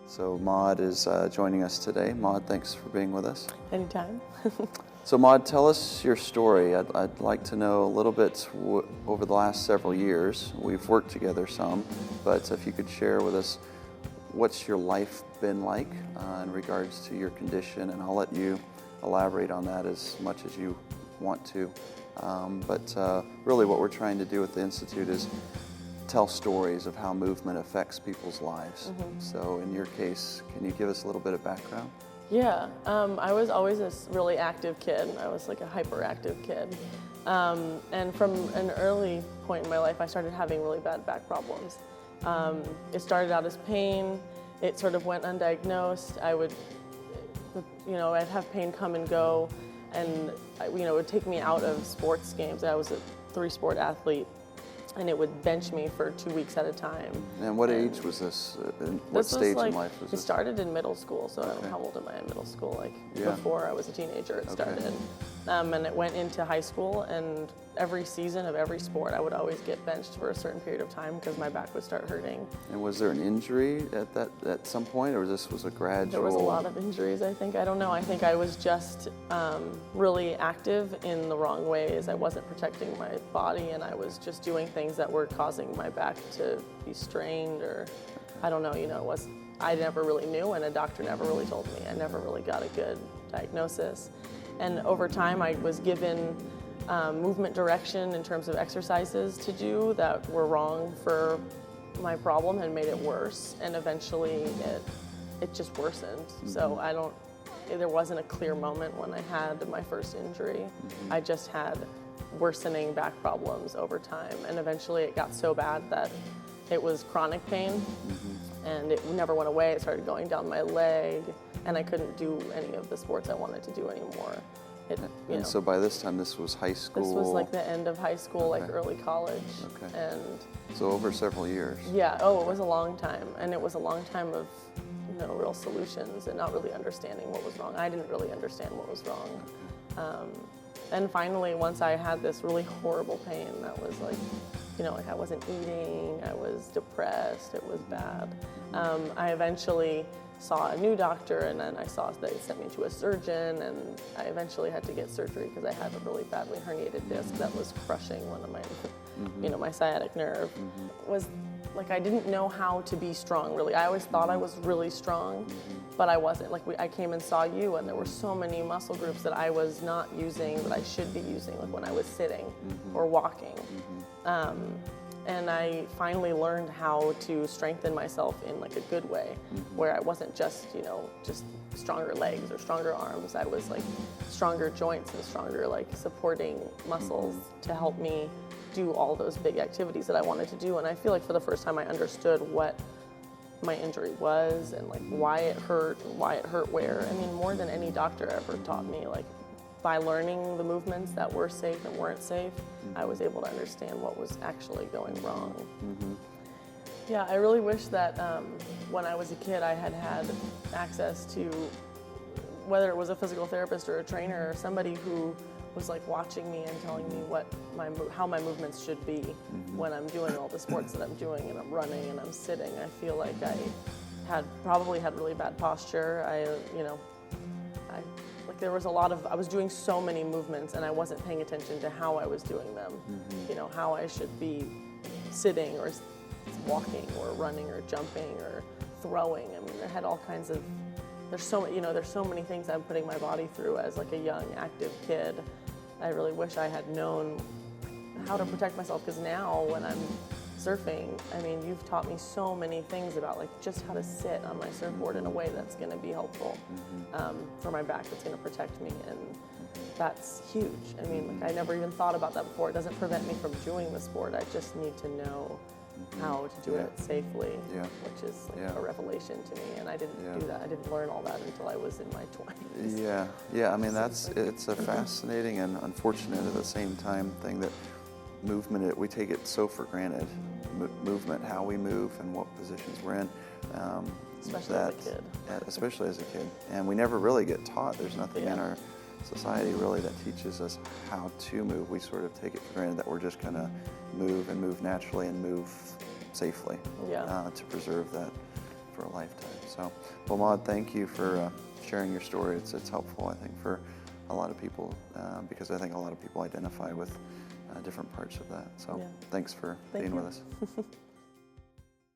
So Maud is joining us today. Maud, thanks for being with us. Anytime. So Maud, tell us your story. I'd like to know a little bit over the last several years. We've worked together some, but if you could share with us what's your life been like in regards to your condition, and I'll let you elaborate on that as much as you want to. But really what we're trying to do with the Institute is tell stories of how movement affects people's lives. Mm-hmm. So in your case, can you give us a little bit of background? Yeah, I was always a really active kid. I was like a hyperactive kid. And from an early point in my life, I started having really bad back problems. It started out as pain. It sort of went undiagnosed. I'd have pain come and go, and it would take me out of sports games. I was a 3-sport athlete, and it would bench me for 2 weeks at a time. And what age was this? What stage in life was this? It started in middle school, so I don't know, how old am I in middle school? Before I was a teenager, it started. And it went into high school, and every season of every sport, I would always get benched for a certain period of time because my back would start hurting. And was there an injury at some point, or this was a gradual? There was a lot of injuries, I think. I don't know. I think I was just really active in the wrong ways. I wasn't protecting my body, and I was just doing things that were causing my back to be strained, or I don't know. I never really knew, and a doctor never really told me. I never really got a good diagnosis. And over time, I was given movement direction in terms of exercises to do that were wrong for my problem and made it worse. And eventually, it just worsened. Mm-hmm. So there wasn't a clear moment when I had my first injury. Mm-hmm. I just had worsening back problems over time. And eventually, it got so bad that it was chronic pain. Mm-hmm. And it never went away. It started going down my leg, and I couldn't do any of the sports I wanted to do anymore. So by this time, this was high school? This was like the end of high school, like early college. Okay. And so over several years? Yeah, it was a long time. And it was a long time of real solutions and not really understanding what was wrong. I didn't really understand what was wrong. Okay. And finally, once I had this really horrible pain that was like I wasn't eating, I was depressed, it was bad. I eventually saw a new doctor, and then I saw they sent me to a surgeon, and I eventually had to get surgery because I had a really badly herniated disc that was crushing one of my, mm-hmm. My sciatic nerve. Mm-hmm. Was like I didn't know how to be strong, really. I always thought I was really strong, mm-hmm. but I wasn't. I came and saw you, and there were so many muscle groups that I was not using that I should be using, like when I was sitting mm-hmm. or walking. Mm-hmm. And I finally learned how to strengthen myself in like a good way, mm-hmm. where I wasn't just stronger legs or stronger arms. I was like stronger joints and stronger supporting muscles mm-hmm. to help me do all those big activities that I wanted to do. And I feel like for the first time I understood what my injury was and why it hurt and why it hurt where. I mean, more than any doctor ever taught me, by learning the movements that were safe and weren't safe, mm-hmm. I was able to understand what was actually going wrong. Mm-hmm. Yeah, I really wish that when I was a kid I had access to, whether it was a physical therapist or a trainer or somebody who was watching me and telling me how my movements should be mm-hmm. when I'm doing all the sports that I'm doing and I'm running and I'm sitting. I feel like I probably had really bad posture. There was I was doing so many movements and I wasn't paying attention to how I was doing them. Mm-hmm. How I should be sitting or walking or running or jumping or throwing. I mean, I had all kinds of, there's so many things I'm putting my body through as a young, active kid. I really wish I had known how to protect myself, because now when I'm surfing, I mean, you've taught me so many things about just how to sit on my surfboard in a way that's going to be helpful for my back, that's going to protect me, and that's huge. I mean, I never even thought about that before. It doesn't prevent me from doing the sport. I just need to know how to do it safely, which is a revelation to me, and I didn't do that. I didn't learn all that until I was in my 20s. Yeah. I mean, it's a fascinating and unfortunate at the same time thing that movement, we take it so for granted. Movement, how we move and what positions we're in. Especially as a kid. Especially as a kid. And we never really get taught. There's nothing in our society really that teaches us how to move. We sort of take it for granted that we're just going to move and move naturally and move safely to preserve that for a lifetime. So, well, Maud, thank you for sharing your story. It's helpful, I think, for a lot of people because I think a lot of people identify with different parts of that. So, Yeah. thanks for Thank being you. with us.